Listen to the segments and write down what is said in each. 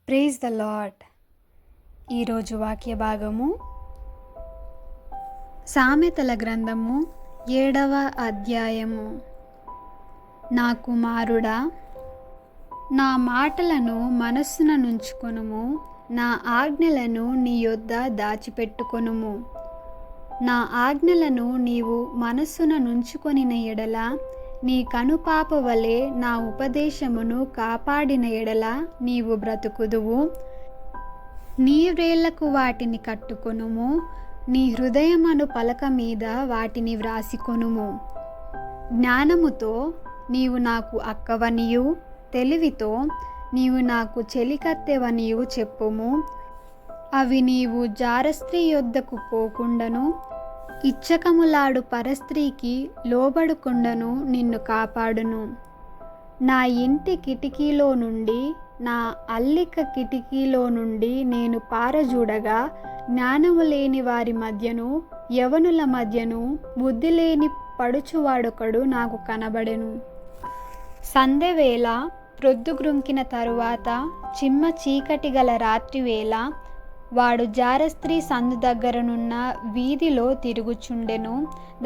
Praise the lord. ఈరోజు వాక్య భాగము సామెతల గ్రంథము 7వ అధ్యాయము. నా కుమారుడా, నా మాటలను మనస్సున నుంచుకొనుము, నా ఆజ్ఞలను నీ యొద్ద దాచిపెట్టుకొనుము. నా ఆజ్ఞలను నీవు మనస్సున నుంచుకొనిన ఎడల, నీ కనుపాప వలె నా ఉపదేశమును కాపాడిన ఎడల నీవు బ్రతుకుదువు. నీ వ్రేళ్లకు వాటిని కట్టుకొనుము, నీ హృదయమను పలక మీద వాటిని వ్రాసికొనుము. జ్ఞానముతో నీవు నాకు అక్కవనియు, తెలివితో నీవు నాకు చెలికత్తెవనియు చెప్పుము. అవి నీవు జారస్త్రీ యొద్దకు పోకుండను, ఇచ్చకములాడు పరస్త్రీకి లోబడకుండను నిన్ను కాపాడును. నా ఇంటి కిటికీలో నుండి, నా అల్లిక కిటికీలో నుండి నేను పారజూడగా, జ్ఞానము లేని వారి మధ్యను, యవనుల మధ్యను బుద్ధి లేని పడుచువాడొకడు నాకు కనబడెను. సంధ్యవేళ ప్రొద్దుగ్రుంకిన తరువాత, చిమ్మ చీకటి గల రాత్రివేళ వాడు జారస్త్రీ సందు దగ్గరనున్న వీధిలో తిరుగుచుండెను,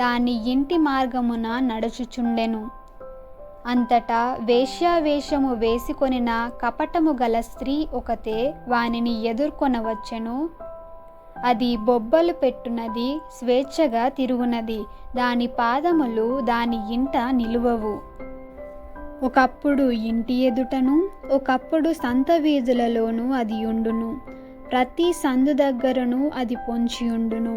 దాని ఇంటి మార్గమున నడుచుచుండెను. అంతటా వేశ్యావేషము వేసికొనిన కపటము గల స్త్రీ ఒకతే వానిని ఎదుర్కొనవచ్చెను. అది బొబ్బలు పెట్టునది, స్వేచ్ఛగా తిరుగునది, దాని పాదములు దాని ఇంట నిలువవు. ఒకప్పుడు ఇంటి ఎదుటను, ఒకప్పుడు సంత వీధులలోనూ అది ఉండును. ప్రతి సందు దగ్గరను అది పొంచియుండును.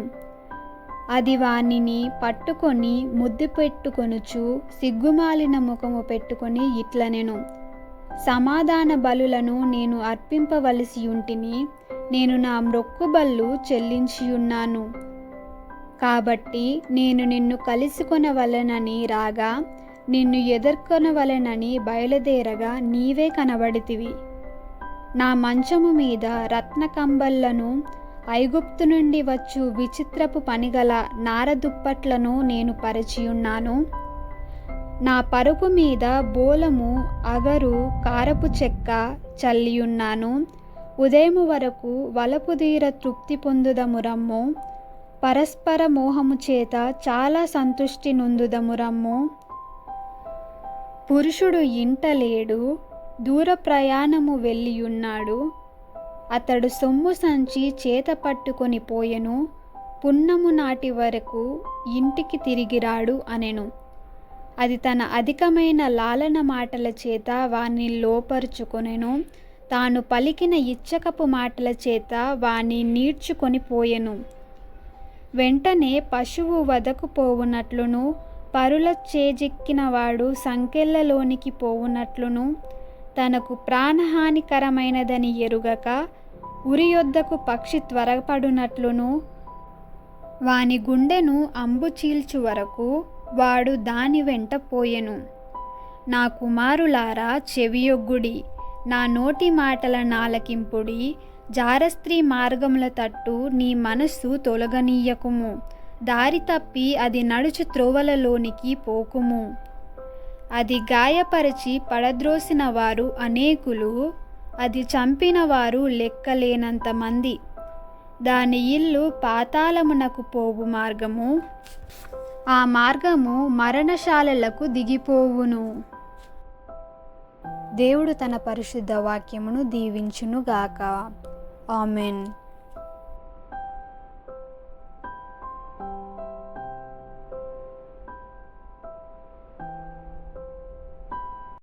అది వానిని పట్టుకొని ముద్దు పెట్టుకొనుచు, సిగ్గుమాలిన ముఖము పెట్టుకొని ఇట్లనెను: సమాధాన బలులను నేను అర్పింపవలసి ఉంటిని, నేను నా మ్రొక్కుబళ్ళు చెల్లించియున్నాను. కాబట్టి నేను నిన్ను కలుసుకొనవలెనని రాగా, నిన్ను ఎదుర్కొనవలెనని బయలుదేరగా నీవే కనబడితివి. నా మంచము మీద రత్నకంబళ్లను, ఐగుప్తు నుండి వచ్చు విచిత్రపు పనిగల నారదుప్పట్లను నేను పరిచియున్నాను. నా పరుపు మీద బోలము, అగరు, కారపు చెక్క చల్లియున్నాను. ఉదయము వరకు వలపుదీర తృప్తి పొందుదము రమ్ము, పరస్పర మోహము చేత చాలా సంతుష్టి నొందుదము రమ్ము. పురుషుడు ఇంట లేడు, దూర ప్రయాణము వెళ్ళియున్నాడు. అతడు సొమ్ము సంచి చేత పట్టుకొని పోయెను, పున్నము నాటి వరకు ఇంటికి తిరిగిరాడు అనెను. అది తన అధికమైన లాలన మాటల చేత వాణ్ణి లోపరుచుకొనెను, తాను పలికిన ఇచ్చకపు మాటల చేత వాణ్ణి నీడ్చుకొని పోయెను. వెంటనే పశువు వదకు పోవునట్లును, పరుల చేజెక్కినవాడు సంకెళ్లలోనికి పోవునట్లును, తనకు ప్రాణహానికరమైనదని ఎరుగక ఉరి యొద్దకు పక్షి త్వరపడునట్లును, వాని గుండెను అంబు చీల్చు వరకు వాడు దాని వెంట పోయెను. నా కుమారులారా, చెవియొగ్గుడి, నా నోటి మాటల నాలకింపుడి. జారస్త్రీ మార్గముల తట్టు నీ మనస్సు తొలగనీయకుము, దారి తప్పి అది నడుచు త్రోవలలోనికి పోకుము. అది గాయపరిచి పడద్రోసిన వారు అనేకులు, అది చంపిన వారు లెక్కలేనంత మంది. దాని ఇల్లు పాతాళమునకు పోవు మార్గము, ఆ మార్గము మరణశాలలకు దిగిపోవును. దేవుడు తన పరిశుద్ధ వాక్యమును దీవించునుగాక. ఆమెన్.